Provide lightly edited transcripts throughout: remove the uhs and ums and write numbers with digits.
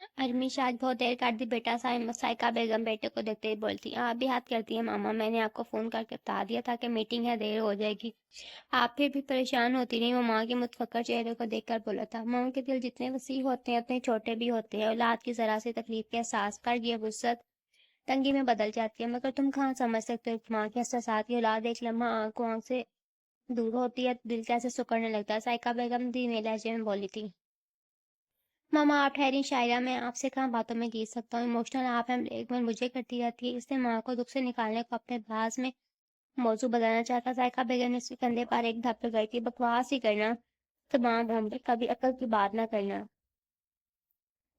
ارمیش آج بہت دیر کر دی بیٹا، سائقہ بیگم بیٹے کو دیکھتے ہی بولتی، آپ بھی ہاتھ کرتی ہیں ماما، میں نے آپ کو فون کر کے بتا دیا تھا کہ میٹنگ ہے، دیر ہو جائے گی۔ آپ پھر بھی پریشان ہوتی نہیں، وہ ماں کے متفکر چہرے کو دیکھ کر بولا تھا، ماں کے دل جتنے وسیع ہوتے ہیں اتنے چھوٹے بھی ہوتے ہیں، اولاد کی ذرا سی تکلیف کے احساس پر یہ وسعت تنگی میں بدل جاتی ہے، مگر تم کہاں سمجھ سکتے ہو کہ ماں کے احساسات کی اولاد ایک لمحہ آنکھ کو آنکھ سے دور ہوتی ہے، دل کیسے سکڑنے لگتا ہے۔ سائقہ بیگم دھیمے لہجے میں بولی تھی، ماما آپ ٹھہری شاعرہ، میں آپ سے کہاں باتوں میں گھیس سکتا ہوں، ایموشنل آپ ہیں، ایک من مجھے کرتی رہتی ہے۔ اس نے ماں کو دکھ سے نکالنے کو اپنے باز میں موضوع بدلنا چاہتا۔ ذائقہ بیگم نے اس کے کندھے پر ایک دھپ گئی تھی، بکواس ہی کرنا، تمام عمر کبھی عقل کی بات نہ کرنا۔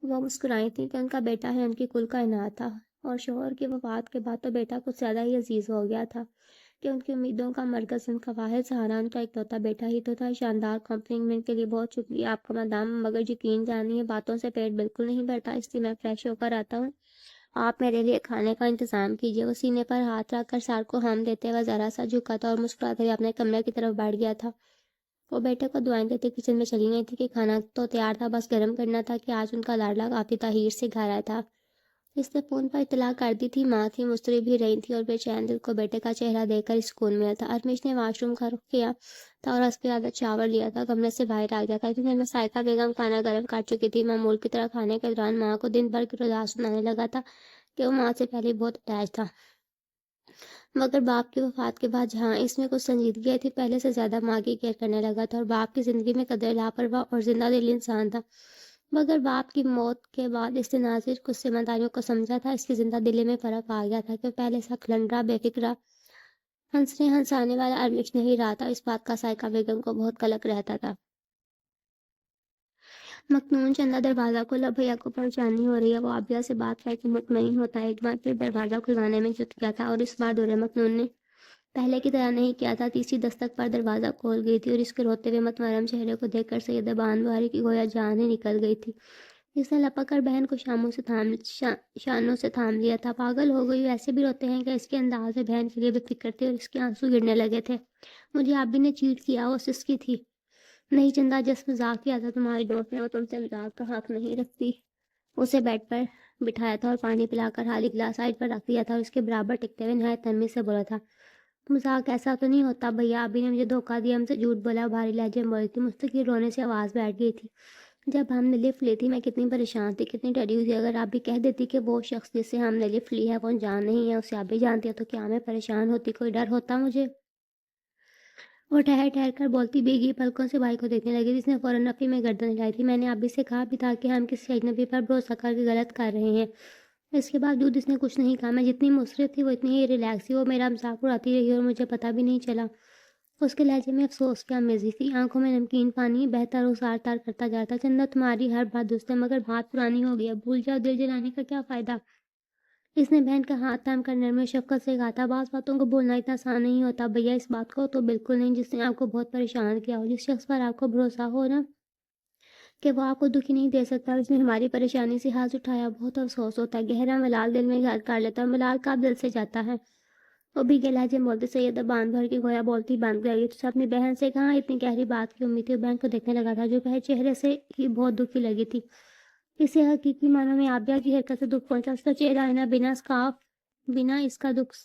وہ مسکرائی تھی کہ ان کا بیٹا ہے، ان کی کل کا انعام تھا، اور شوہر کی وفات کے بعد تو بیٹا کچھ زیادہ ہی عزیز ہو گیا تھا کہ ان کی امیدوں کا مرکز، ان کا واحد سہارا ان کا اکلوتا بیٹا ہی تو تھا۔ شاندار کمپلیمنٹ کے لیے بہت شکریہ آپ کا مدام، مگر یقین جانیے باتوں سے پیٹ بالکل نہیں بھرتا، اس لیے میں فریش ہو کر آتا ہوں، آپ میرے لیے کھانے کا انتظام کیجیے۔ وہ سینے پر ہاتھ رکھ کر سار کو ہم دیتے ہوئے ذرا سا جھکا تھا اور مسکراتے ہوئے اپنے کمرے کی طرف بڑھ گیا تھا۔ وہ بیٹے کو دعائیں دیتے کچن میں چلی گئی تھی کہ کھانا تو تیار تھا، بس گرم کرنا تھا کہ آج ان کا لاڈلا کافی تاخیر سے گھر آیا تھا۔ اس نے فون پر اطلاع کر دی تھی، ماں تھی، مضطرب بھی رہی تھی اور بے چین دل کو بیٹے کا چہرہ دیکھ کر سکون ملا تھا۔ ارمیش نے واش روم کا رخ کیا تھا اور اس پہ عادت شاور لیا تھا، کمرے سے باہر آ گیا تھا کیونکہ میں سائقہ بیگم کھانا گرم کر چکی تھی۔ معمول کی طرح کھانے کے دوران ماں کو دن بھر کی رضا سنانے لگا تھا کہ وہ ماں سے پہلے بہت اٹیچ تھا، مگر باپ کی وفات کے بعد جہاں اس میں کچھ سنجیدگی تھی، پہلے سے زیادہ ماں کی کیئر کرنے لگا تھا، اور باپ کی زندگی میں قدر لاپرواہ اور زندہ دل انسان تھا۔ مگر باپ کی موت کے بعد اس نے ناظر کچھ ذمہ داریوں کو سمجھا تھا، اس کی زندہ دلی میں فرق آ گیا تھا کہ پہلے سا کھلنڈرا بے فکرہ ہنسنے ہنسانے والا ارمیش نہیں رہا تھا۔ اس بات کا سائقہ بیگم کو بہت قلق رہتا تھا۔ مکنون چندہ دروازہ کھولا، بھیا کو پریشانی ہو رہی ہے، وہ عابیہ سے بات کر کے مطمئن ہوتا ہے، ایک بار پھر دروازہ کھلوانے میں جٹ گیا تھا، اور اس بار دورے مکنون نے پہلے کی طرح نہیں کیا تھا۔ تیسری دستک پر دروازہ کھول گئی تھی اور اس کے روتے ہوئے متورم چہرے کو دیکھ کر سیدہ بان بہاری کی گویا جان ہی نکل گئی تھی۔ اس نے لپک کر بہن کو شانوں سے تھام لیا تھا۔ پاگل ہو گئی، ایسے بھی روتے ہیں کہ اس کے انداز میں بہن کے لیے بھی فکر تھی اور اس کے آنسو گرنے لگے تھے۔ مجھے ابھی نے چیٹ کیا، وہ سسکی تھی۔ نہیں چندہ، جس مذاق کیا تھا تمہاری دوست نے، وہ تم سے مذاق کا حق نہیں رکھتی۔ اسے بیڈ پر بٹھایا تھا اور پانی پلا کر خالی گلاس سائڈ پر رکھ دیا تھا اور اس کے برابر ٹکتے ہوئے نہایت نرمی سے بولا تھا، مذاق ایسا تو نہیں ہوتا بھیا، ابھی نے مجھے دھوکہ دیا، ہم سے جھوٹ بولا، بھاری لہجے میں بولی تھی۔ مستقل رونے سے آواز بیٹھ گئی تھی۔ جب ہم نے لفٹ لی تھی میں کتنی پریشان تھی، کتنی ڈری ہوئی تھی، اگر آپ بھی کہہ دیتی کہ وہ شخص جس سے ہم نے لفٹ لی ہے وہ جان نہیں ہے، اسے آپ بھی جانتی ہے، تو کیا میں پریشان ہوتی، کوئی ڈر ہوتا مجھے؟ وہ ٹھہر ٹھہر کر بولتی بھیگی پلکوں سے بھائی کو دیکھنے لگی، جس نے فوراً نفی میں گردن ہلائی تھی۔ میں نے ابھی سے کہا بھی تھا کہ ہم کسی اجنبی پر بھروسہ کر کے غلط کر رہے ہیں۔ اس کے باوجود اس نے کچھ نہیں کہا۔ میں جتنی مصرف تھی وہ اتنی ہی ریلیکس تھی، وہ میرا مذاق اڑاتی رہی اور مجھے پتہ بھی نہیں چلا۔ اس کے لہجے میں افسوس کی آمیزی تھی، آنکھوں میں نمکین پانی بہتر اور سار تار کرتا جاتا۔ چندہ تمہاری ہر بات درست ہے، مگر بات پرانی ہو گئی ہے، بھول جاؤ، دل جلانے کا کیا فائدہ؟ اس نے بہن کا ہاتھ تھام کر نرمی و شفقت سے کہا تھا، بعض باتوں کو بولنا اتنا آسان نہیں ہوتا بھیا، اس بات کو تو بالکل نہیں، جس نے آپ کو بہت پریشان کیا ہو، جس شخص پر آپ کو بھروسہ ہو نا کہ وہ آپ کو دکھی نہیں دے سکتا، اس نے ہماری پریشانی سے ہاتھ اٹھایا، بہت افسوس ہوتا ہے، گہرا ملال دل میں گھر کر لیتا ہے، ملال کب دل سے جاتا ہے۔ وہ بھی لہجے میں بولتے سیدہ باندھ بھر کی گویا بولتی بند گئی۔ تو اپنی بہن سے کہاں اتنی گہری بات کی امید تھی؟ بہن کو دیکھنے لگا تھا جو کہ چہرے سے ہی بہت دکھی لگی تھی۔ اسے حقیقی معنوں میں عابیہ کی حرکت سے دکھ پہنچا، اس کا چہرہ آئینہ بنا اس کا دکھ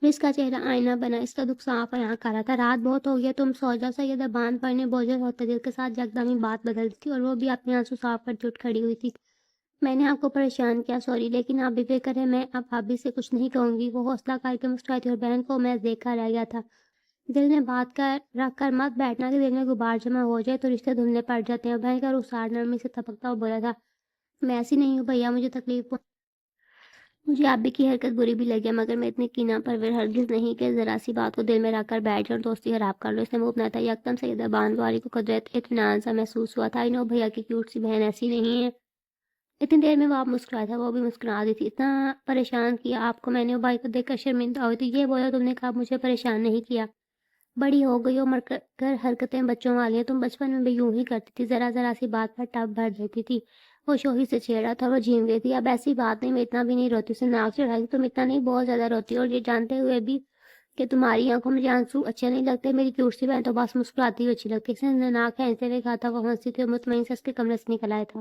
اس کا چہرہ آئینہ بنا، اس کا دکھ صاف عیاں کر رہا تھا۔ رات بہت ہو گیا، تم سو جاؤ، سیدہ باندھ پر نے بوجھل ہوتے دل کے ساتھ یکدم ہی بات بدل دی تھی اور وہ بھی اپنے آنسو صاف کرتے اٹھ کھڑی ہوئی تھی۔ میں نے آپ کو پریشان کیا، سوری، لیکن آپ بے فکر ہے، میں اب بھابھی سے کچھ نہیں کہوں گی۔ وہ حوصلہ کر کے مسکرائی تھی اور بہن کو میں دیکھا رہ گیا تھا۔ دل میں بات رکھ کر مت بیٹھنا کہ دل میں غبار جمع ہو جائے تو رشتے دھندلے پڑ جاتے ہیں۔ بہن کا رخسار نرمی سے تھپکتا ہوا بولا تھا، میں ایسی نہیں ہوں بھیا، مجھے آبی کی حرکت بری بھی لگی ہے، مگر میں اتنی کینہ پرور ہرگز نہیں کہ ذرا سی بات کو دل میں رکھ کر بیٹھ جاؤں اور دوستی خراب کر لو۔ اس نے منہ اپنا تھا، یکدم سیدہ باندواری کو قدرت اطمینان سا محسوس ہوا تھا۔ انہوں بھیا کی کیوٹ سی بہن ایسی نہیں ہے۔ اتنی دیر میں وہ آپ مسکرایا تھا، وہ بھی مسکرا دی تھی۔ اتنا پریشان کیا آپ کو میں نے؟ وہ بھائی کو دیکھ کر شرمندہ ہوئی تھی۔ یہ بولا، تم نے کہا مجھے پریشان نہیں کیا، بڑی ہو گئی ہو، مر کر حرکتیں بچوں والی ہیں، تم بچپن میں بھی یوں ہی کرتی تھی، ذرا ذرا سی بات پر ٹپ بھر دیتی تھی۔ وہ شوہی سے چھیڑا تھا، وہ جھیم گئی تھی، اب ایسی بات نہیں، میں اتنا بھی نہیں روتی۔ اسے ناک چڑھائی، تم اتنا نہیں، بہت زیادہ روتی، اور یہ جانتے ہوئے بھی کہ تمہاری آنکھوں میں آنسو اچھے نہیں لگتے۔ میری کیوٹ سی بہن تو بس مسکراتی ہوئی اچھی لگتی ہے۔ اس نے ناک کھینچتے ہوئے کہا تھا، وہ ہنسی تھی اور مطمئن سے اس کے کمرے سے نکل آیا تھا۔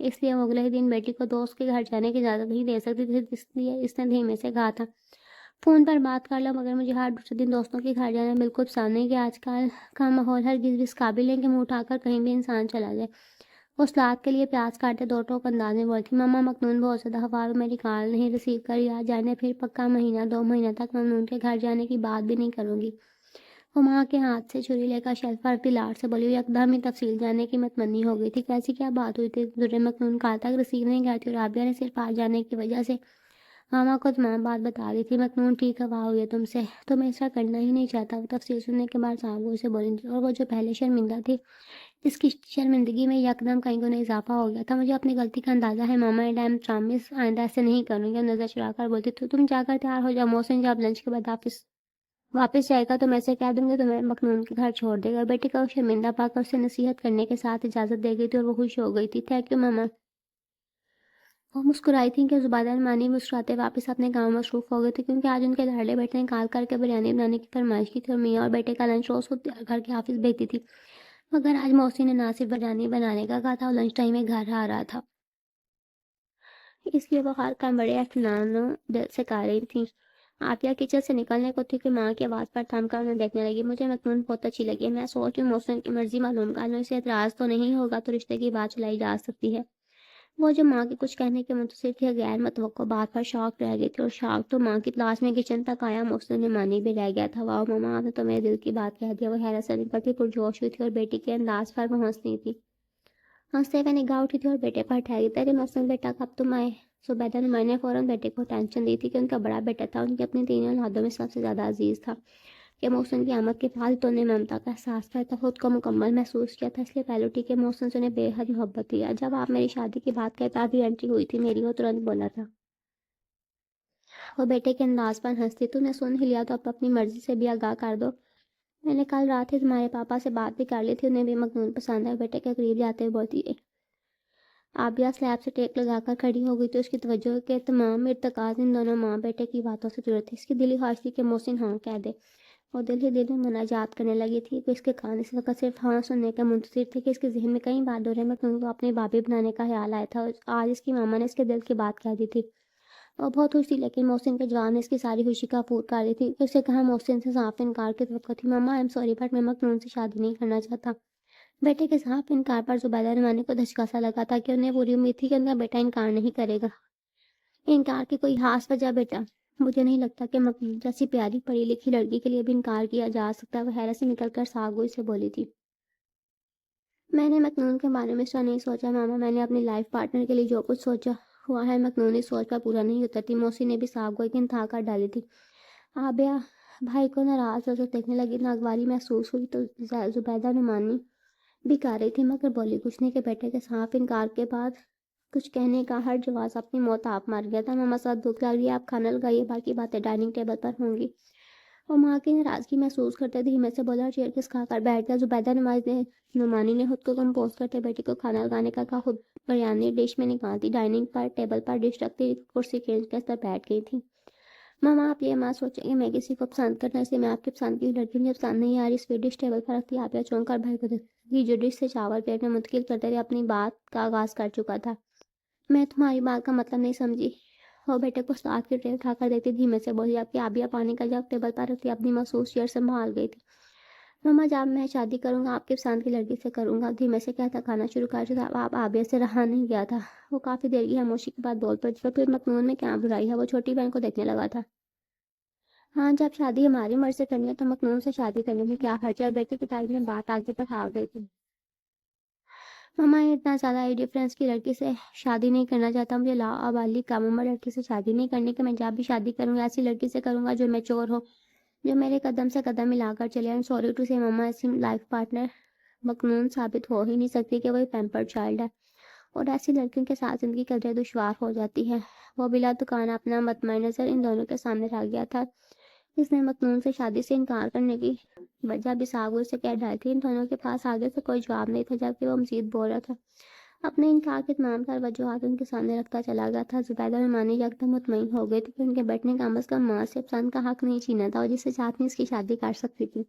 اس لیے وہ اگلے ہی دن بیٹی کو دوست کے گھر جانے کی اجازت نہیں دے سکتی تھی، اس لیے اس نے دھیمے سے کہا تھا فون پر بات کر لو، مگر مجھے ہر دوسرے دن دوستوں کے گھر جانا بالکل پسند نہیں کہ آج کل کا ماحول ہرگز بھی اس قابل ہے کہ منہ اٹھا کر کہیں بھی انسان چلا جائے۔ وہ سلاد کے لیے پیاز کاٹتے دو ٹوک انداز میں بولتی، ماما مکنون بہت زیادہ خفا، میری کال نہیں ریسیو کری، آج جانے پھر پکا مہینہ 2 مہینہ تک مکنون کے گھر جانے کی بات بھی نہیں کروں گی۔ وہ ماں کے ہاتھ سے چھری لے کر شیلف پر اپنی لاٹ سے بولی، یکدم ہی تفصیل جاننے کی متمنی ہو گئی تھی۔ کیسی کیا بات ہوئی تھی؟ درے مکنون کال تک ریسیو نہیں کرتی اور رابعہ نے صرف آ جانے کی وجہ سے ماما کو تمام بات بتا دی تھی۔ مکنون ٹھیک ہوا ہوئی ہے تم سے، تو میں ایسا کرنا ہی نہیں چاہتا۔ وہ تفصیل سننے کے بعد صاحب سے بولی تھی، اور وہ جو پہلے شرمندہ تھی اس کی شرمندگی میں یکدم کہیں گنا اضافہ ہو گیا تھا۔ مجھے اپنی غلطی کا اندازہ ہے ماما، اینڈ آئی ایم پرامس آئندہ ایسے نہیں کروں گی۔ نظر چڑھا کر بولتی، تو تم جا کر تیار ہو جاؤ، محسن جب لنچ کے بعد واپس جائے گا تو میں سے کہہ دوں گی تمہیں مکنون کے گھر چھوڑ دے گا۔ بیٹی کو شرمندہ پا کر اسے نصیحت کرنے کے ساتھ اجازت دے گئی تھی اور وہ خوش ہو گئی تھی۔ تھینک یو ماما۔ وہ مسکرائی تھیں کہ زبیدہ مانی مسکراتے واپس اپنے کام میں مصروف ہو گئی تھی، کیونکہ آج ان کے لاڈلے بیٹے نے کال کر کے بریانی بنانے کی فرمائش کی تھی اور میاں اور بیٹے کا لنچ روز خود تیار کر کے آفس بھیجتی تھی، مگر آج محسن نے نہ صرف بریانی بنانے کا کہا تھا اور لنچ ٹائم میں گھر آ رہا تھا، اس لیے وہ ہر کام بڑے اطمینان و دل سے کر رہی تھیں۔ عافیہ کچن سے نکلنے کو تھی کہ ماں کی آواز پر تھم کر انہیں دیکھنے لگی۔ مجھے مکنون بہت اچھی لگی، میں سوچ رہی ہوں محسن کی مرضی معلوم کر لوں، اسے اعتراض تو نہیں ہوگا تو رشتے کی بات چلائی جا سکتی ہے۔ وہ جو ماں کے کچھ کہنے کے منتظر تھی، غیر متوقع بات پر شاک رہ گئی تھی، اور شاک تو ماں کی تلاش میں کچن تک آیا محسن نے مانی بھی رہ گیا تھا۔ واؤ ماما، آپ نے تو میرے دل کی بات کہہ دیا۔ وہ حیرت سے نکلتی پرجوش ہوئی تھی اور بیٹی کے انداز پر وہ ہنس رہی تھی، ہنستے ہوئے نگاہ اٹھی تھی اور بیٹے پر ٹھہری۔ تیرے محسن بیٹا کب تم آئے؟ زبیدہ نے میں فوراً بیٹے کو ٹینشن دی تھی کہ ان کا بڑا بیٹا تھا، ان کی اپنی 3 اولادوں میں سب سے زیادہ عزیز تھا، کہ محسن کی آمد کے بعد تو انہیں ممتا کا احساس تھا، خود کو مکمل محسوس کیا تھا، اس لیے پہلو ٹی کے محسن سے انہیں بے حد محبت تھی۔ جب آپ میری شادی کی بات کرتے ابھی انٹری ہوئی تھی میری، وہ ترنت بولا تھا۔ وہ بیٹے کے انداز پر ہنستی، تو نے سن ہی لیا تو اب اپنی مرضی سے بھی آگاہ کر دو۔ میں نے کل رات ہی تمہارے پاپا سے بات بھی کر لی تھی، انہیں بھی مکنون پسند ہے۔ بیٹے کے قریب جاتے ہوئے بولتی ہے۔ عابیہ سلیب سے ٹیک لگا کر کھڑی ہو گئی تو اس کی توجہ کے تمام ارتکاز ان دونوں ماں بیٹے کی باتوں سے جڑے تھے۔ اس کی دلی خواہش تھی کہ محسن ہاں کہہ دے، اور دل ہی دل میں مناجات کرنے لگی تھی کہ اس کے کان اس وقت صرف ہاں سننے کے منتظر تھے کہ اس کے ذہن میں کئی بار دورے مکنون کو اپنی بابی بنانے کا خیال آیا تھا، اور آج اس کی ماما نے اس کے دل کی بات کہہ دی تھی۔ وہ بہت خوش تھی، لیکن محسن کے جواب نے اس کی ساری خوشی کا پور کر دی تھی۔ اسے کہا محسن سے صاف انکار کی توقع تھی۔ ماما آئی ایم سوری بٹ میں مکنون سے شادی نہیں کرنا چاہتا۔ بیٹے کے صاف انکار پر زبیدہ نعمانی کو دھچکا سا لگا تھا کہ انہیں پوری امید تھی کہ ان کا بیٹا انکار نہیں کرے گا۔ انکار کی کوئی خاص وجہ بیٹا؟ مجھے نہیں لگتا کہ مکنون جیسی پیاری پڑھی لکھی لڑکی کے لیے بھی انکار کیا جا سکتا۔ وہ حیرت سے نکل کر ساگوئی سے بولی تھی، میں نے مکنون کے بارے میں اس طرح نہیں سوچا ماما، میں نے اپنی لائف پارٹنر کے لیے جو کچھ سوچا ہوا ہے مکنون اس سوچ پر پورا نہیں اترتی۔ موسی نے بھی ساگوئی کی انتہا کر ڈالی تھی۔ عابیہ بھائی کو ناراض نظر دیکھنے لگی، ناگواری محسوس ہوئی تو زبیدہ نعمانی بھی کر رہی تھی، مگر بولی کچھ نہیں کہ بیٹے کے صاف انکار کے بعد کچھ کہنے کا ہر جواز اپنی موت آپ مار گیا تھا۔ ماما ساتھ بھوک لگ رہی ہے، آپ کھانا لگائیے، باقی باتیں ڈائننگ ٹیبل پر ہوں گی۔ وہ ماں کی ناراضگی محسوس کرتے دھیمے سے بولا اور چیئر کس کھا کر بیٹھ گیا۔ زبیدہ نعمانی نے خود کو کمپوز کرتے بیٹی کو کھانا لگانے کا کہا، خود بریانی ڈش میں نکالتی ڈائننگ پر ٹیبل پر ڈش رکھتی کرسی کھینچ کر اس پر بیٹھ گئی تھی۔ ماما آپ یہ ماں سوچیں کہ میں کسی کو پسند کرنا، اس لیے میں آپ کی پسند کی لڑکی مجھے پسند نہیں آ رہی۔ اس ڈش ٹیبل پر رکھتی عابیہ چونک کر بھائی کو دیکھی جو ڈش سے چاول پلیٹ میں منتقل کرتے ہوئے اپنی بات کا آغاز کر چکا تھا۔ میں تمہاری بات کا مطلب نہیں سمجھی۔ وہ بیٹے کو سلاد کی ٹرے اٹھا کر دیتی دھیمے سے بولی، جبکہ عابیہ پانی کا جگ ٹیبل پر رکھتی اپنی مخصوص چیئر سنبھال گئی تھی۔ ماما جب میں شادی کروں گا آپ کی پسند کی لڑکی سے کروں گا، دھیمے سے کہتا کھانا شروع کر دیا تھا۔ آپ عابیہ سے رہا نہیں گیا تھا، وہ کافی دیر کی خاموشی کے بعد بول پڑی، تو پھر مکنون میں کیا برائی ہے؟ وہ چھوٹی بہن کو دیکھنے لگا تھا۔ ہاں جب شادی ہماری مرض سے کرنی ہے تو مکنون سے شادی کرنے میں کیا حرج ہے؟ بیٹے کی تعریف میں بات آگے بڑھا گئی تھی۔ ماما اتنا زیادہ ای ڈفرینس کی لڑکی سے شادی نہیں کرنا چاہتا، مجھے لاابالی کم عمر لڑکی سے شادی نہیں کرنی کہ میں جب بھی شادی کروں گا ایسی لڑکی سے کروں گا جو میچور ہو، جو میرے قدم سے قدم ملا کر چلے۔ I'm sorry to say ماما، ایسی لائف پارٹنر مکنون ثابت ہو ہی نہیں سکتی کہ وہ پیمپرڈ چائلڈ ہے، اور ایسی لڑکیوں کے ساتھ زندگی قدرے دشوار ہو جاتی ہے۔ وہ بلا دکان اپنا مطمئن نظر ان دونوں کے سامنے رکھ گیا تھا۔ اس نے مکنون سے شادی سے انکار کرنے کی وجہ بھی ساغر سے کہہ ڈالی تھی۔ ان دونوں کے پاس آگے سے کوئی جواب نہیں تھا، جبکہ وہ مزید بول رہا تھا، اپنے انکار کے تمام تر وجوہات ان کے سامنے رکھتا چلا گیا تھا۔ زبیدہ نعمانی یکدم مطمئن ہو گئی تھی کہ ان کے بیٹے نے کم از کم ماں سے پسند کا حق نہیں چھینا تھا، اور جس سے چاہتی اس کی شادی کر سکتی تھی،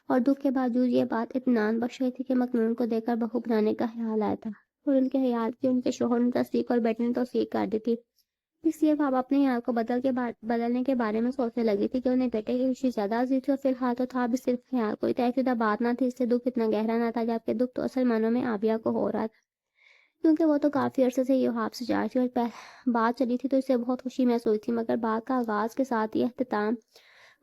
اور دکھ کے باوجود یہ بات اطمینان بخش رہی تھی کہ مکنون کو دیکھ کر بہو بنانے کا خیال آیا تھا۔ اور ان کے خیال کی ان کے شوہر نے تصدیق اور بیٹے نے توثیق کر دی تھی، اس لیے وہ اب اپنے خیال کو بدلنے کے بارے میں سوچنے لگی تھی کہ انہیں بیٹے کی خوشی زیادہ عزیز تھی، اور فی الحال تو تھا بھی صرف خیال، کوئی طے شدہ بات نہ تھی، اس سے دکھ اتنا گہرا نہ تھا، جبکہ دکھ تو اصل معنوں میں عابیہ کو ہو رہا تھا، کیونکہ وہ تو کافی عرصے سے یوحاب سے جا رہی تھی اور بات چلی تھی تو اسے بہت خوشی محسوس تھی، مگر بات کا آغاز کے ساتھ ہی اختتام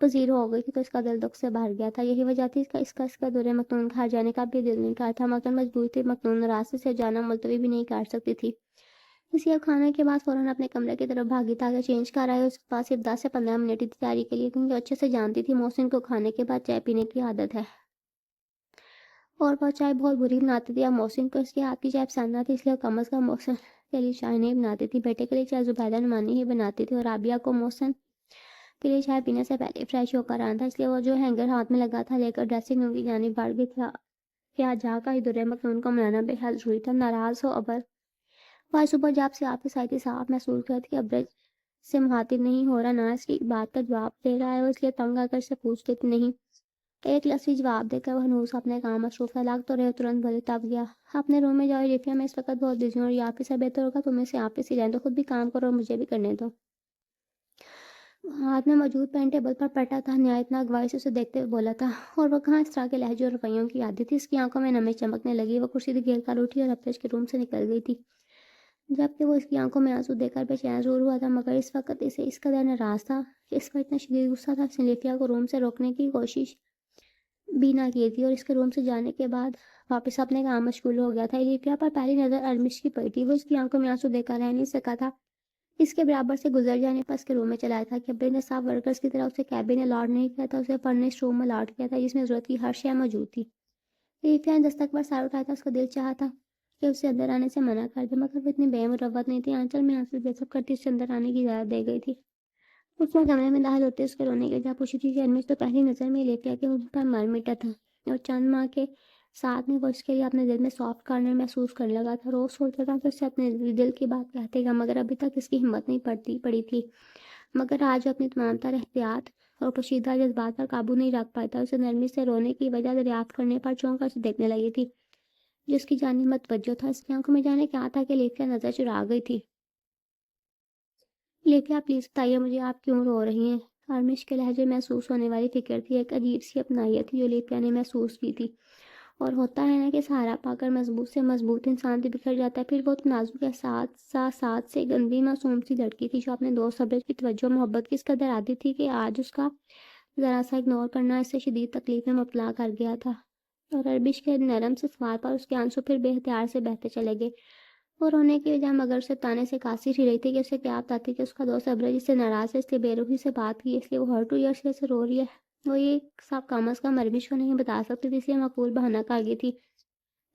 پذیر ہو گئی تھی تو اس کا دل دکھ سے بھر گیا تھا۔ یہی وجہ تھی اس کا دور مکنون گھر جانے کا بھی دل نہیں کر تھا، مگر مجبور تھی، مکنون راستے سے جانا ملتوی بھی نہیں کر سکتی تھی، اس لیے اب کھانے کے بعد فوراً اپنے کمرے کی طرف بھاگی تاکہ چینج کر آئے۔ اس کے پاس صرف 10 سے 15 منٹ کی تیاری کے لیے، کیونکہ اچھے سے جانتی تھی محسن کو کھانے کے بعد چائے پینے کی عادت ہے اور وہ چائے بہت بری بناتی تھی۔ اب محسن کو اس کے ہاتھ کی چائے پسند نہ تھی، اس لیے کم از کم محسن کے لیے چائے نہیں بناتی تھی، بیٹے کے لیے چائے زبیدہ نعمانی ہی بناتی تھی، اور رابعہ کو محسن کے لیے چائے پینے سے پہلے فریش ہو کر آنا تھا، اس لیے وہ جو ہینگر ہاتھ میں لگا تھا لے کر ڈریسنگ روم کی جانب بڑھ گئی تھی کہ آج جا کر دور مکنون کو منانا بے حد ضروری تھا۔ ناراض ہو ابر آج صبح جب سے آپ آئی تھی صاحب محسوس کرتی کہ ابرج سے مخاطب نہیں ہو رہا، نہ اس کی بات کا جواب دے رہا ہے، اور اس لیے تنگ آ کر سے پوچھتے کہ نہیں، ایک لفظی جواب دے کر وہ ہنوز اپنے کام مصروف ہے۔ لگ تو رہے ترنت بولے تب گیا، اپنے روم میں جاؤ ریفیا، میں اس وقت بہت بزی ہوں، اور یہ آفس سے بہتر ہوگا تمہیں سے آفس ہی رہنے دو، خود بھی کام کرو اور مجھے بھی کرنے دو۔ ہاتھ میں موجود پین ٹیبل پر پٹا تھا، نہایت ناگواری سے اسے دیکھتے ہوئے بولا تھا، اور وہ کہاں اس طرح کے لہجے اور رویوں کی عادت تھی۔ اس کی آنکھوں میں نمی چمکنے لگی، وہ کرسی دھکیل کر اٹھی اور ابرج کے روم سے نکل گئی تھی، جبکہ وہ اس کی آنکھوں میں آنسو دیکھ کر بے چین ضرور ہوا تھا، مگر اس وقت اسے اس قدر ناراض تھا کہ اس پر اتنا شدید غصہ تھا، اس نے لیفیا کو روم سے روکنے کی کوشش بھی نہ کی تھی، اور اس کے روم سے جانے کے بعد واپس اپنے کام مشغول ہو گیا تھا۔ لیفیا پر پہلی نظر ارمش کی پڑی تھی، وہ اس کی آنکھوں میں آنسو دیکھ کر رہ نہیں سکا تھا، اس کے برابر سے گزر جانے پر اس کے روم میں چلا آیا تھا کہ ابے نے صاحب ورکرز کی طرح اسے کیبن الاٹ نہیں کیا تھا، اسے فرنسڈ روم الاٹ کیا تھا جس میں ضرورت کی ہر شے موجود تھی۔ لیفیا نے دستک پر سر اٹھایا تھا، اس کا دل چاہا تھا کہ اسے اندر آنے سے منع کر دے، مگر وہ اتنی بے مروت نہیں تھی، آنچل میں آنسو بے سب کرتی اسے اندر آنے کی اجازت دے گئی تھی۔ اس نے کمرے میں داخل ہوتے اس کے رونے کی وجہ پوچھی تھی کہ ارمش تو پہلی نظر میں لیفیا کے ہوٹل پر مر مٹا تھا، اور چند ماہ کے ساتھ میں وہ اس کے لیے اپنے دل میں سافٹ کارنر محسوس کرنے لگا تھا، روز سوچتا تھا کہ اس سے اپنے دل کی بات کہتے گا، مگر ابھی تک اس کی ہمت نہیں پڑی تھی، مگر آج اپنی تمام تر احتیاط اور پوشیدہ جذبات پر قابو نہیں رکھ پاتا، اسے نرمی سے رونے کی وجہ دریافت کرنے پر چونک کر اسے دیکھنے لگی تھی، جس کی جانب متوجہ تھا۔ اس کی آنکھوں میں جانے کیا تھا کہ لیفیا نظر چرا گئی تھی۔ لیفیا پلیز بتائیے مجھے آپ کیوں رو رہی ہیں؟ ارمش کے لہجے محسوس ہونے والی فکر تھی، ایک عجیب سی اپنائیت تھی جو لیفیا نے محسوس کی تھی، اور ہوتا ہے نا کہ سہارا پا کر مضبوط سے مضبوط انسان بھی بکھر جاتا ہے، پھر وہ نازک احساسات سے گندی معصوم سی لڑکی تھی جو اپنے دوست ابرج کی توجہ محبت کی اس قدر عادی تھی کہ آج اس کا ذرا سا اگنور کرنا اسے شدید تکلیف میں مبتلا کر گیا تھا، اور ارمش کے نرم سے سوال پر اس کے آنسو پھر بے اختیار سے بہتے چلے گئے، اور رونے کی وجہ مگر اسے تانے سے کاسی ہی رہی تھی کہ اسے کیا بتاتی کہ اس کا دوست ابرج اس سے ناراض ہے، اس لیے بے روحی سے بات کی، اس لیے وہ ہرٹ ہوئی، اور اس لیے سے رو رہی ہے۔ وہ یہ سب کم از کم ارمش کو نہیں بتا سکتی تھی، اس لیے معقول بہانہ کر گئی تھی،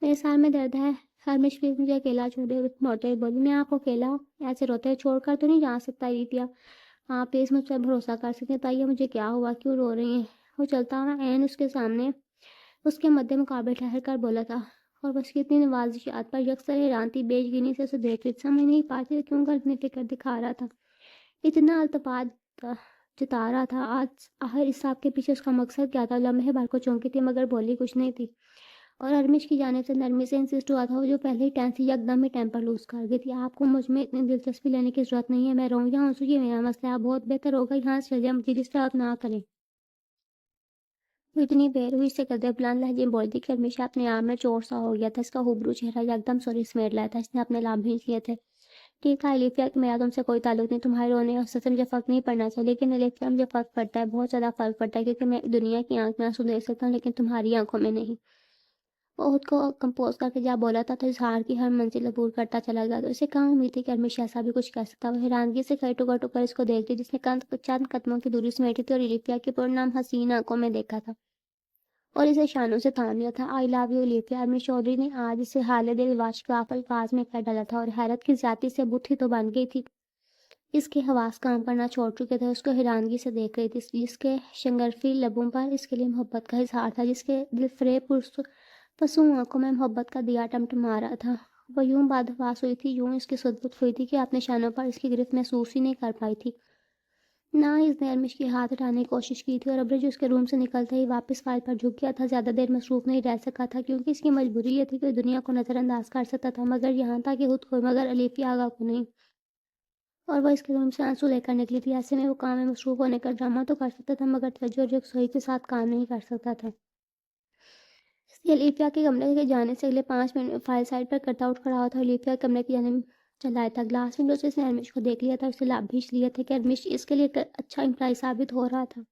میرے سر میں درد ہے ارمش پلیز مجھے اکیلا چھوڑ دے، موٹے بولی۔ میں آپ کو اکیلا ایسے روتے چھوڑ کر تو نہیں جا سکتا لیفیا، آپ پلیز مجھ پر بھروسہ کر سکتے ہیں، بتائیے مجھے کیا ہوا، کیوں رو رہی ہیں؟ وہ چلتا ہوا عین اس کے سامنے اس کے مد مقابل ٹھہر کر بولا تھا، اور بس کی اتنی نوازشات پر یکسر حیرانتی بیش گینی سے اسے دیکھ رہی، سمجھ نہیں پاتی کیوں کر اتنی فکر دکھا رہا تھا، اتنا التفات جتا رہا تھا، آج آخر اس سب کے پیچھے اس کا مقصد کیا تھا؟ لمحے بھر کو چونکی تھی مگر بولی کچھ نہیں تھی، اور ارمش کی جانب سے نرمی سے انسسٹ ہوا تھا، وہ جو پہلے ہی ٹینسی یکدم ہی ٹیمپر لوز کر گئی تھی۔ آپ کو مجھ میں اتنی دلچسپی لینے کی ضرورت نہیں ہے، میں رہوں یا ہوں یہ میرا مسئلہ ہے، بہت بہتر ہوگا یہاں سے چل جائے، مجھے ڈسٹرب نہ کریں۔ وہ اتنی بے روحی سے قدر بلند لہجے میں بولتی کہ ارمش اپنے آپ میں چور سا ہو گیا تھا، اس کا ہوبرو چہرہ یکدم سوری سمیٹ لایا تھا، اس نے اپنے لب بھینچ لیے تھے۔ ٹھیک ہے لیفیا کہ میرا تم سے کوئی تعلق نہیں، تمہارے رونے اور حسرت سے مجھے فرق نہیں پڑنا چاہیے، لیکن لیفیا مجھے فرق پڑتا ہے، بہت زیادہ فرق پڑتا ہے، کیونکہ میں دنیا کی آنکھ میں آنسو دیکھ سکتا ہوں لیکن تمہاری آنکھوں میں نہیں۔ وہ خود کو کمپوز کر کے جب بولا تھا تو اظہار کی ہر منزل عبور کرتا چلا گیا، تو اسے کہاں امید تھی کہ ارمش ایسا بھی کچھ کہہ سکتا۔ وہ حیرانگی سے کھڑے ٹکر ٹکر اس کو دیکھتی جس نے چند قدموں کی دوری سمیٹی تھی، اور لیفیا کی پرنام حسین آنکھوں میں دیکھا تھا اور اسے شانوں سے تھام لیا تھا۔ آئی لو یو لیفیا، ارمش چودھری نے آج اسے حال دل واشگاف الفاظ میں کہہ ڈالا تھا، اور حیرت کی زیادتی سے بت ہی تو بن گئی تھی، اس کے حواس کام کرنا چھوڑ چکے تھے، اس کو حیرانگی سے دیکھ رہی تھی، جس کے شنگرفی لبوں پر اس کے لیے محبت کا اظہار تھا، جس کے دل فریب پسوں آنکھوں میں محبت کا دیا ٹمٹما رہا تھا۔ وہ یوں بادحواس ہوئی تھی، یوں اس کی صدبت ہوئی تھی کہ اپنے شانوں پر اس کی گرفت محسوس ہی نہیں کر پائی تھی، نہ ہی اس نے ارمش کی ہاتھ ہٹانے کی کوشش کی تھی اور ابرج اس کے روم سے نکلتے ہی واپس فائل پر جھک گیا تھا۔ زیادہ دیر مصروف نہیں رہ سکا تھا کیونکہ اس کی مجبوری یہ تھی کہ دنیا کو نظر انداز کر سکتا تھا، مگر یہاں تھا کہ خود کو، مگر الیفی آگا کو نہیں، اور وہ اس کے روم سے آنسو لے کر نکلی تھی۔ ایسے میں وہ کام میں مصروف ہونے کا ڈرامہ تو کر سکتا تھا مگر توجہ اور یکسوئی کے ساتھ کام نہیں کر سکتا تھا۔ اس لیے الیفیا کے کمرے کے جانے سے اگلے 5 منٹ میں فائل سائڈ پر کرتا اٹھ کھڑا ہوا تھا اور الیفیا کے کمرے کی جانب چلایا تھا۔ گلاس ونڈو سے اس نے ارمش کو دیکھ لیا تھا، اسے لاب بھیج لیے تھے کہ ارمش اس کے لیے ایک اچھا امپلائی ثابت ہو رہا تھا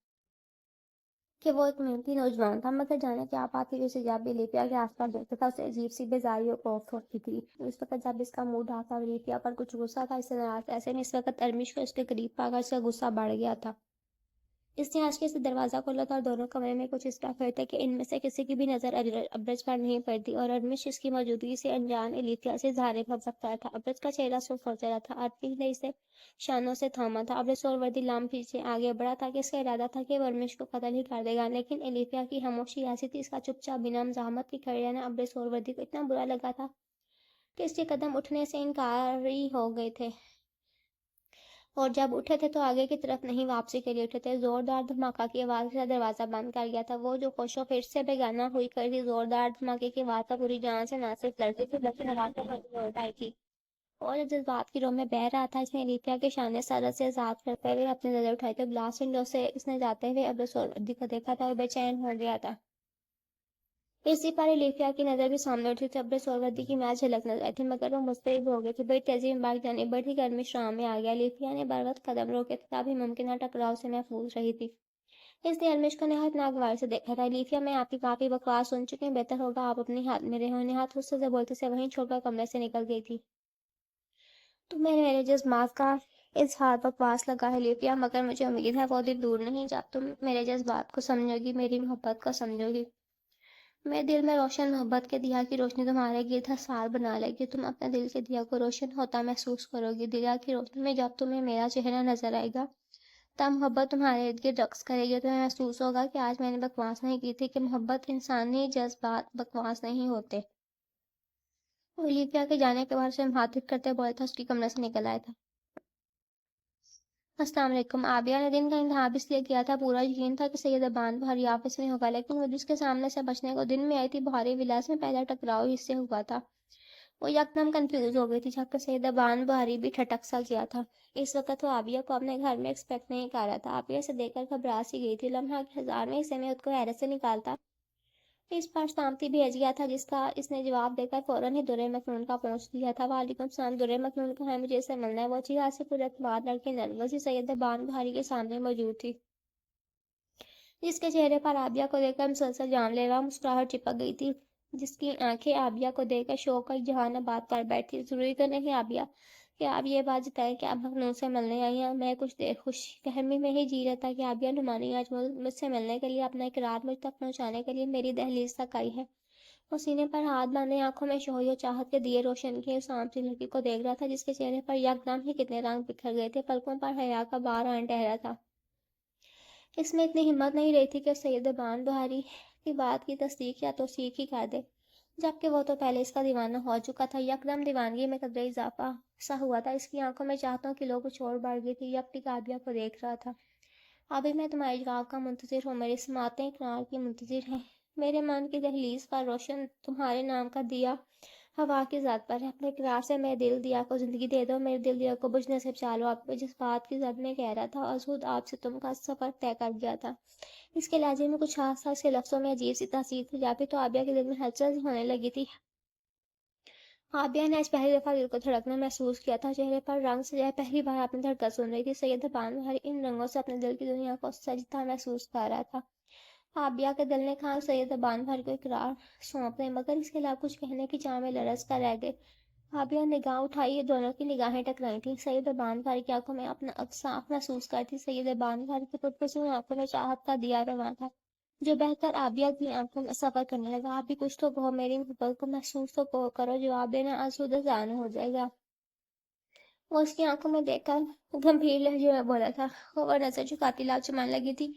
کہ وہ ایک محنتی نوجوان تھا، مگر جانے کیا بات تھی جسے جب بھی الیفیا کے آس پاس دیکھتا تھا اسے عجیب سی بیزاری اور خوف ہوتی تھی۔ اس وقت جب اس کا موڈ آتا اور الیفیا پر کچھ غصہ تھا، اس سے ناراض، ایسے میں اس وقت ارمش کو اس کے قریب پا کر اس کا غصہ بڑھ گیا تھا۔ اس نے آج کے سے دروازہ کھولا تھا اور دونوں کمرے میں کچھ اس طرح کھڑے تھے کہ ان میں سے کسی کی بھی نظر ابرج پر نہیں پڑتی اور ارمش اس کی موجودگی سے انجان الیفیا سے اظہار محبت رہا تھا۔ ابرج کا چہرہ سرخ ہو چلا تھا، ارفی نے اسے شانوں سے تھاما تھا۔ ابرج سہروردی لام پیچھے آگے بڑھا تھا کہ اس کا ارادہ تھا کہ وہ ارمش کو قتل ہی کر دے گا، لیکن الیفیا کی خاموشی ایسی تھی، اس کا چپ چاپ بنا مزاحمت کی کھڑے رہنا ابرج سہروردی کو اتنا برا لگا تھا کہ اس کے قدم اٹھنے سے انکاری ہو گئے تھے، اور جب اٹھے تھے تو آگے کی طرف نہیں واپسی کے لیے اٹھے تھے۔ زوردار دھماکہ کی آواز سے دروازہ بند کر گیا تھا۔ وہ جو خوش و پھر سے بیگانہ ہوئی کر تھی، زوردار دھماکے کی آواز پر پوری جان سے نہ صرف لڑتی تھی بلکہ ہوا سے لوٹ آئی تھی، اور جذبات کی رو میں بہہ رہا تھا۔ اس نے الیفیا کے شانے سرحد سے آزاد کرتے ہوئے اپنی نظر اٹھائی تو گلاس ونڈو سے اس نے جاتے ہوئے ابرج سہروردی کو دیکھا تھا اور بے چین ہو گیا تھا۔ اسی پر الیفیا کی نظر بھی سامنے اٹھی تھی۔ ابرج سہروردی کی محض جھلک نظر آئی تھی مگر وہ مضطرب ہو گئی تھی، بڑی تیزی میں بھاگ جانے بڑی گرمی شام میں آ گیا۔ الیفیا نے بروقت قدم روکے تھے تاکہ ممکنہ ٹکراؤ سے محفوظ رہی تھی۔ اس نے ارمش کو نہایت ناگوار سے دیکھا تھا۔ الیفیا، میں آپ کی کافی بکواس سن چکی ہوں، بہتر ہوگا آپ اپنی ہاتھ میرے ہوں۔ نہایت غصے سے بولتے سے وہیں چھوڑ کر کمرے سے نکل گئی تھی۔ تمہیں میرے جذبات کا اظہار بکواس لگا ہے الیفیا، مگر مجھے امید ہے وہ دن دور نہیں جب تم میرے جذبات کو سمجھو گی، میری محبت کو سمجھو گی۔ میرے دل میں روشن محبت کے دیا کی روشنی تمہارے گرد حصار بنا لے گی، تم اپنے دل کے دیا کو روشن ہوتا محسوس کرو گی۔ دیا کی روشنی میں جب تمہیں میرا چہرہ نظر آئے گا تب محبت تمہارے ارد گرد رقص کرے گی، تمہیں محسوس ہوگا کہ آج میں نے بکواس نہیں کی تھی، کہ محبت انسانی جذبات بکواس نہیں ہوتے۔ وہ الیفیا کے جانے کے بعد اسے مخاطب کرتے بولا تھا، اس کی کمرے سے نکل آیا تھا۔ السلام علیکم۔ عابیہ نے دن کا انتخاب اس لیے کیا تھا، پورا یقین تھا کہ سید بان بہاری آفس میں ہوگا، لیکن وہ جس کے سامنے سے بچنے کو دن میں آئی تھی، بہاری ولاس میں پہلا ٹکراؤ اس سے ہوا تھا۔ وہ یکدم کنفیوز ہو گئی تھی، جبکہ سید بان بہاری بھی ٹھٹک سا گیا تھا۔ اس وقت وہ عابیہ کو اپنے گھر میں ایکسپیکٹ نہیں کر رہا تھا۔ عابیہ سے دیکھ کر گھبرا سی گئی تھی، لمحہ کے 1000ویں حصے میں خود کو حیرت سے نکالتا اس پر سلامتی بھیج گیا تھا، جس کا اس نے جواب دے کر فوراً ہی درِ مکنون کا پہنچ دیا تھا۔ وعلیکم السلام، درِ مکنون کہاں ہے؟ مجھے اس سے ملنا ہے۔ وہ اچھی خاصی پر اعتماد لڑکی نرگس ہی سید بان بہاری کے سامنے موجود تھی، جس کے چہرے پر عابیہ کو دیکھ کر مسلسل جان لیوا مسکراہٹ چپک گئی تھی، جس کی آنکھیں عابیہ کو دیکھ کر شوق کا جہان بات کر بیٹھی۔ ضروری تو نہیں عابیہ کہ آپ یہ بات جتائیں کہ آپ مکنون سے ملنے آئی ہیں؟ میں کچھ دیر خوش فہمی میں ہی جی رہا تھا کہ عابیہ نعمانی آج مجھ سے ملنے کے لیے، اپنا اقرار مجھ تک پہنچانے کے لیے میری دہلیز تک آئی ہے۔ وہ سینے پر ہاتھ باندھے آنکھوں میں شوق و چاہت کے دیے روشن کیے اس عام سی لڑکی کو دیکھ رہا تھا، جس کے چہرے پر یکدم ہی کتنے رنگ بکھر گئے تھے، پلکوں پر حیا کا بار آن ٹہرا تھا۔ اس میں اتنی ہمت نہیں رہی تھی کہ سید بان بہاری کی بات کی تصدیق یا توثیق ہی کر دے، جبکہ وہ تو پہلے اس کا دیوانہ ہو چکا تھا۔ یکدم دیوانگی میں قدرے اضافہ سا ہوا تھا، اس کی آنکھوں میں چاہتوں کی لو کچھ اور بڑھ گئی تھی۔ یکٹک عابیہ کو دیکھ رہا تھا۔ ابھی میں تمہارے جواب کا منتظر ہوں، میری سماعتیں اقرار کی منتظر ہیں۔ میرے من کی دہلیز پر روشن تمہارے نام کا دیا ہوا کی زد پر ہے، اپنے اقرار سے میرے دل دیا کو زندگی دے دو، میرے دل دیا کو بجھنے سے بچا لو۔ آپ جس بات کی زد میں کہہ رہا تھا، ازود آپ سے تم کا سفر طے کر گیا تھا۔ اس کے لہجے میں کچھ خاص تھا، اس کے لفظوں میں عجیب سی تاثیر تھی، جب بھی تو عابیہ کے دل میں ہلچل ہونے لگی تھی۔ عابیہ نے آج پہلی دفعہ دل کو دھڑکنا محسوس کیا تھا، چہرے پر رنگ سجائے پہلی بار اپنی دھڑکن سن رہی تھی۔ سید بان بہاری ان رنگوں سے اپنے دل کی دنیا کو سجتا محسوس کر رہا تھا۔ عابیہ کے دل نے کہا سید بان بہاری کو اقرار سونپ دیں، مگر اس کے علاوہ کچھ کہنے کی چاہ میں لرز کر رہ گئے۔ عابیہ نے نگاہ اٹھائی، دونوں کی نگاہیں ٹکرائی تھیں۔ سید بان بہاری کی آنکھوں میں اپنا عکس صاف محسوس کرتی سید بان بہاری کی پرسکون آنکھوں میں چاہت کا دیا رواں تھا، جو بہہ کر عابیہ کی آنکھوں میں سفر کرنے لگا۔ آپ بھی کچھ تو کہو، میری محبت کو محسوس تو کرو، جواب دینا آسودہ جان ہو جائے گا۔ وہ اس کی آنکھوں میں دیکھ کر گمبھیر لہجے میں بولا تھا۔ وہ نظر جھکاتی لال چمن لگی تھی،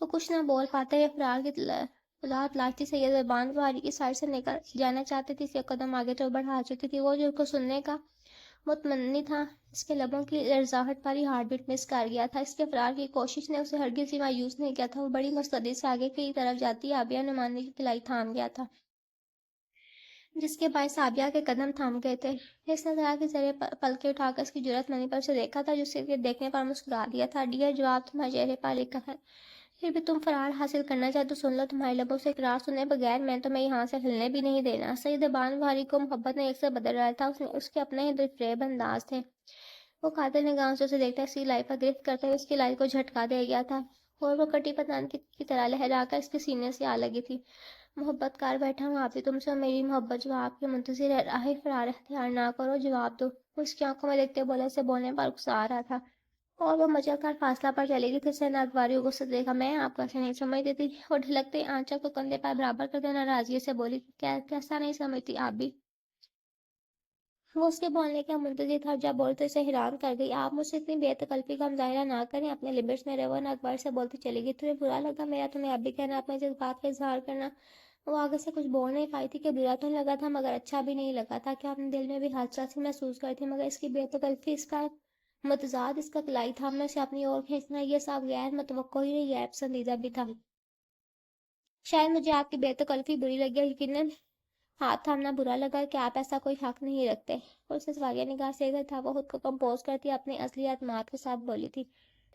وہ کچھ نہ بول پاتے یا فرار کی تلاشتی سید بان بہاری کی سائڈ سے نکل جانا چاہتی تھی، اس کے قدم آگے تو بڑھا چکی تھی۔ وہ جو کو سننے کا مطمئن تھا، اس کے لبوں کی لرزاہٹ والی ہارٹ بیٹ مس کر گیا تھا۔ اس کے فرار کی کوشش نے اسے ہرگز ہی مایوس نہیں کیا تھا۔ وہ بڑی مستعدی سے آگے کی طرف جاتی عابیہ نے ماننے کی کلائی تھام گیا تھا، جس کے باعث عابیہ کے قدم تھم گئے تھے۔ اس نے ذرا کے ذریعے پلکیں اٹھا کر اس کی جرأت منی پر اسے دیکھا تھا، جو اسے دیکھنے پر مسکرا دیا تھا۔ ڈیئر، جواب تمہارے چہرے پر لکھا ہے، پھر بھی تم فرار حاصل کرنا چاہتے تو سن لو، تمہارے لبوں سے اقرار سنے بغیر میں تمہیں یہاں سے ہلنے بھی نہیں دینا۔ سید بانواری کو محبت نے ایک سے بدل ڈالا تھا، اس کے اپنے ہی دلفریب انداز تھے۔ وہ قاتل نگاہوں سے اسے دیکھتا اس کی لائی پر گرفت کرتے ہوئے اس کی لائی کو جھٹکا دے گیا تھا، اور وہ کٹی پتنگ کی طرح لہرا کر اس کے سینے سے آ لگی تھی۔ محبت کار بیٹھا ہوں آپ ہی تم سے، اور میری محبت جواب کے منتظر ہے۔ راہ فرار اختیار نہ کرو، جواب دو۔ وہ اس کی آنکھوں میں دیکھتے بولا، اسے بولنے پر غصہ آ رہا تھا، اور وہ مچل کر فاصلہ پر چلی گئی تھی۔ اس نے ناگواری کو غصے سے دیکھا، میں آپ کو ایسے نہیں سمجھتی تھی۔ وہ ڈھلکتے آنچل کو کندھے پر برابر کرتے ناراضگی سے بولی، کیسا نہیں سمجھتی آپ بھی؟ وہ اس کے بولنے کا منتظر تھا، جب بولتے اسے حیران کر گئی۔ آپ مجھ سے اتنی بے تکلفی کا مظاہرہ نہ کریں، اپنے لمٹس میں رہو۔ ناگوار سے بولتی چلی گئی، تمہیں برا لگا میرا تمہیں اب بھی کہنا، اپنے جذبات کا اظہار کرنا؟ وہ آگے سے کچھ بول نہیں پائی تھی کہ برا تو لگا تھا مگر اچھا بھی نہیں لگا تھا کہ اپنے دل میں بھی حادثہ سے محسوس کرتی، مگر اس کی بے تکلفی، اس کا متضاد، اس کا کلائی تھامنا، سے اپنی اور کھینچنا، یہ سب غیر متوقع ہی نہیں، غیر پسندیدہ بھی تھا۔ شاید مجھے آپ کی بے تکلفی بری لگی، یقیناً ہاتھ تھامنا برا لگا کہ آپ ایسا کوئی حق نہیں رکھتے۔ اور اسے سوالیہ نگاہ سے ادھر تھا، وہ خود کو کمپوز کرتی اپنی اصلی اعتماد کے ساتھ بولی تھی،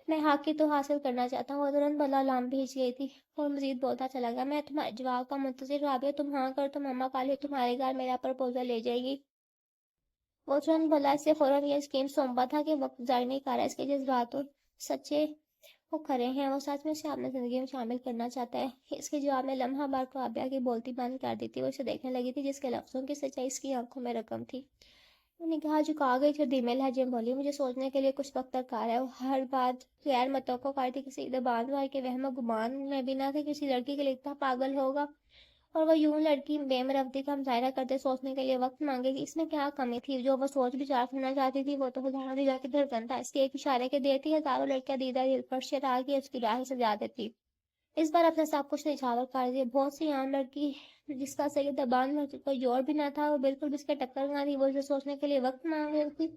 میں حق کی تو حاصل کرنا چاہتا ہوں۔ وہ ترنت بلا لام بھیج گئی تھی اور مزید بولتا چلا گیا، میں تمہارے جواب کا منتظر ہوں عابیہ، تم ہاں کر تو ماما کل ہی تمہارے گھر میرا پرپوزل لے جائے گی۔ وہ ترنت بلا، اس سے فوراً یہ اسکیم سونپا تھا کہ وقت ضائع نہیں کر رہا، اس کے جذبات اور سچے وہ کھڑے ہیں، وہ سچ میں اسے اپنی زندگی میں شامل کرنا چاہتا ہے۔ اس کے جواب میں لمحہ بھر کو عابیہ کی بولتی بند کر دی تھی۔ وہ اسے دیکھنے لگی تھی، جس کے لفظوں کی سچائی اس کی آنکھوں میں رقم تھی۔ وہ نگاہ جھکا گئی تھی اور دھیمے لہجے میں بولی، مجھے سوچنے کے لیے کچھ وقت درکار ہے۔ وہ ہر بات غیر متوقع کر تھی، کسی دباندوار کے وہم و گمان میں بھی نہ تھی، کسی لڑکی کے لیے اتنا پاگل ہوگا، اور وہ یوں لڑکی بے مرفتی کا مظاہرہ کرتے سوچنے کے لیے وقت مانگے گی۔ اس میں کیا کمی تھی جو وہ سوچ بچار کرنا چاہتی تھی؟ وہ تو ہزاروں دلوں کی دھڑکن تھا، اس کے ایک اشارے کے دیتی ہزاروں لڑکیاں دیدہ دل پر شراغ کی اس کی راہ سجا دیتی۔ اس بار اپنے سب کچھ نچھاور کر دیا۔ بہت سی عام لڑکی جس کا سید دبان میں کوئی جوڑ بھی نہ تھا، وہ بالکل بھی اس کے ٹکر نہ تھی، وہ اسے سوچنے کے لیے وقت مانگ رہی تھی۔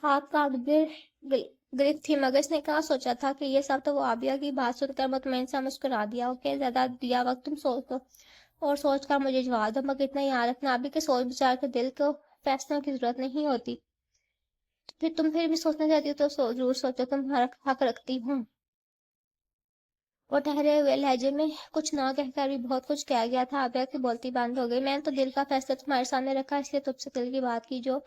ہاتھ کا گرفت تھی، مگر اس نے کہاں سوچا تھا کہ یہ سب تو وہ عابیہ کی بات سن کر مطمئن سا مسکرا دیا، اوکے زیادہ دیا وقت، تم سوچ دو اور سوچ کر مجھے جواب دو، مگر اتنا یاد رکھنا عابیہ کے سوچ بچار کے دل کو فیصلوں کی ضرورت نہیں ہوتی۔ پھر تم بھی سوچنا چاہتی ہو تو ضرور سوچو، تمہارا حق رکھتی ہوں۔ وہ ٹھہرے ہوئے لہجے میں کچھ نہ کہہ کر بھی بہت کچھ کہہ گیا تھا۔ عابیہ کی بولتی بند ہو گئی، میں نے تو دل کا فیصلہ تمہارے سامنے رکھا، اس لیے تم سے دل کی بات کی، جو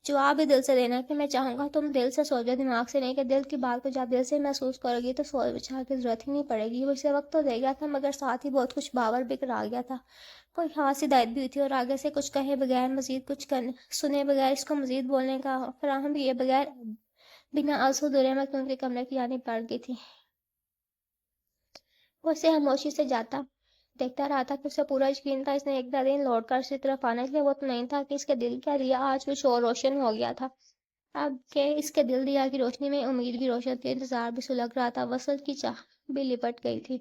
جواب بھی دل سے دینا کہ میں چاہوں گا تم دل سے سوچو، دماغ سے نہیں، کہ دل کی بات کو جب دل سے محسوس کرو گی تو سوچ بچار کی ضرورت ہی نہیں پڑے گی۔ وہ اسے وقت تو دے گیا تھا، مگر ساتھ ہی بہت کچھ باور بھی کرا گیا تھا، کوئی خاص ہدایت بھی ہوئی تھی، اور آگے سے کچھ کہے بغیر، مزید کچھ سنے بغیر، اس کو مزید بولنے کا فراہم کیے بغیر بنا آنسو دورے میں ان کے کمرے کی جانب بڑھ گئی تھی۔ وہ اسے خاموشی سے جاتا دیکھتا رہا تھا کہ اسے پورا یقین تھا اس نے ایک دن لوٹ کر اسی طرف آنا، اس لیے وہ نہیں تھا کہ اس کے دل کیا دیا آج کچھ اور روشن ہو گیا تھا۔ اب کہ اس کے دل دیا کی روشنی میں امید بھی روشن تھی، انتظار بھی سلگ رہا تھا، وصل کی چاہ بھی لپٹ گئی تھی۔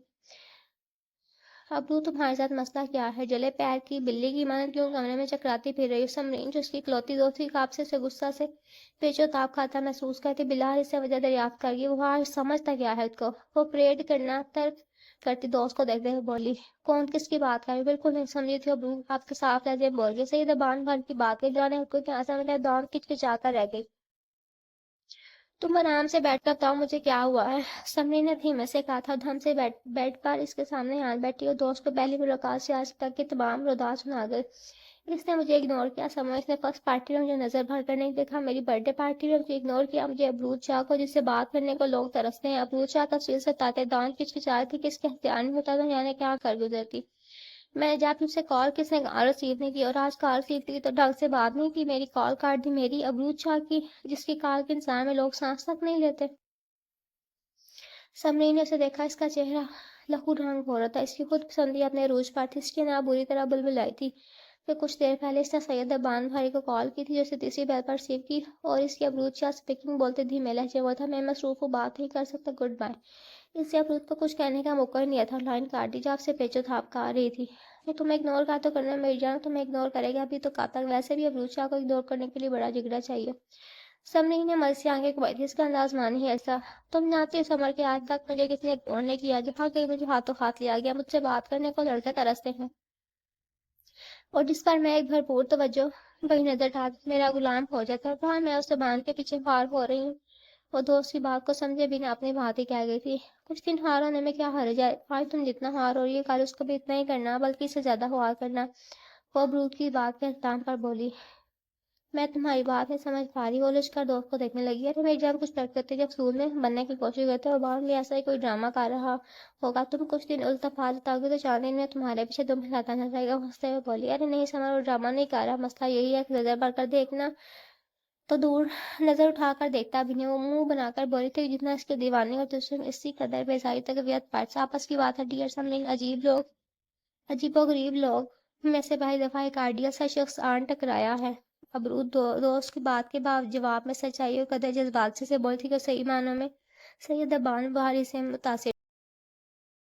ابرو، تمہارے ساتھ مسئلہ کیا ہے؟ جلے پیر کی بلی کی مانند کیوں کمرے میں چکراتی پھر رہی ہو؟ سمرین، جو اس کی اکلوتی دوست تھی، خواب سے غصہ سے پیچ و تاب کھاتا محسوس کرتی بلاہر اس سے وجہ دریافت کر گئی۔ وہ آج سمجھتا کیا ہے اس کو؟ وہ پریڈ کرنا ترک کرتی دوست کو دیکھتے ہوئے بولی، کون کس کی بات کر رہی؟ بالکل نہیں سمجھی تھی ابرو، آپ کے صاف لہجے بول گئے۔ سید بان بھر کی بات کے دوران کو کیا سمجھا، دان کچکچا کر رہ گئی۔ تم آرام سے بیٹھ کر بتاؤ مجھے کیا ہوا ہے؟ سمرین نے دھیمے سے کہا تھا، دھم سے بیٹھ پر اس کے سامنے آن بیٹھی اور دوست کو پہلی ملاقات سے آج تک کی تمام رودات سنا گئی۔ اس نے مجھے اگنور کیا، سمجھ، اس نے فرسٹ پارٹی میں مجھے نظر بھر کر نہیں دیکھا، میری برتھ ڈے پارٹی میں مجھے اگنور کیا، مجھے ابرود شاہ کو جس سے بات کرنے کو لوگ ترستے ہیں۔ ابرود شاہ تفصیل سے تاتے دان کچکچا تھی کہ اس کے اختیار میں ہوتا تو یعنی کیا کر گزرتی۔ میں نے جب تم سے کال کس نے کال ریسیو نہیں کی، اور آج کال ریسیو کی تو ڈھنگ سے بات نہیں کی، میری کال کاٹ دی، میری ابرود شاہ کی، جس کی کال کے انتظار میں لوگ سانس تک نہیں لیتے۔ سمرین نے اسے دیکھا، اس کا چہرہ لہو رنگ ہو رہا تھا، اس کی خود پسندی اپنے عروج پر تھی، اس کی نہ بری طرح بلبلائی تھی کہ کچھ دیر پہلے اس نے سید بان بھاری کو کال کی تھی، جو اسے تیسری بیل پر ریسیو کی، اور اس کی ابرود شاہ اسپیکنگ بولتے دھیمے لہجے وہ تھا، میں مصروف ہوں، بات نہیں کر سکتا، گڈ بائے۔ اس سے ابرود کو کچھ کہنے کا موقع ہی نہیں تھا، لائن کاٹ دی جب سے پیچو تھاپ کا آ رہی تھی۔ وہ تمہیں اگنور کا تو کرنا ہے میری جان، تمہیں اگنور کرے گا ابھی تو کب تک؟ ویسے بھی ابروج شاہ کو اگنور کرنے کے لیے بڑا جگرا چاہیے۔ سمرین نے مل سے آنکھیں کھوائی تھی، اس کا انداز مانی ہے ایسا۔ تم جانتی ہو سمر کے آج تک مجھے کسی نے اگنور نہیں کیا، جہاں کہیں مجھے ہاتھوں ہاتھ لیا گیا، مجھ سے بات کرنے کو لڑکے ترستے ہیں اور جس پر میں ایک بھرپور توجہ وہی نظر ڈالتی میرا غلام ہو جاتا ہے، وہاں میں اسے باندھ کے پیچھے خوار ہو رہی ہوں۔ وہ دوست کی بات کو سمجھے بنا اپنی بات ہی کہہ گئی تھی، کچھ دن ہار ہونے میں کیا حرج ہے؟ آج تم جتنا ہار ہو رہی ہے کل اس کو بھی اتنا ہی کرنا، بلکہ اس سے زیادہ ہار کرنا۔ وہ برود کی بات کے اختتام پر بولی، میں تمہاری بات نہیں سمجھ پا رہی۔ وہ لشکر دوست کو دیکھنے لگی، ارے میری جان کچھ لڑکے تھے جب سود میں بننے کی کوشش کرتے اور بعد میں ایسا ہی کوئی ڈرامہ کر رہا ہوگا، تم کچھ دن التفات تاکہ تو چاندنی میں تمہارے پیچھے دم ہلاتا نہ رہے گا۔ ہنستے ہوئے بولی، ارے نہیں سمر، وہ ڈرامہ نہیں کر رہا، مسئلہ یہی ہے کہ نظر بڑھ کر دیکھنا تو دور، نظر اٹھا کر دیکھتا بھی نہیں۔ وہ منہ بنا کر بولی تھی، جتنا اس کے دیوانے اور دوسرے میں اسی قدر بیزاری تک ویت پارٹس آپس کی بات ہے ڈیئر سمرین، عجیب و غریب لوگ میں سے پہلی دفعہ ایک آئیڈیل سا شخص آن ٹکرایا ہے۔ ابرود دوست کی بات کے جواب میں سچائی اور قدر جذبات سے بولی تھی کہ صحیح معنوں میں سید بان بہاری سے متاثر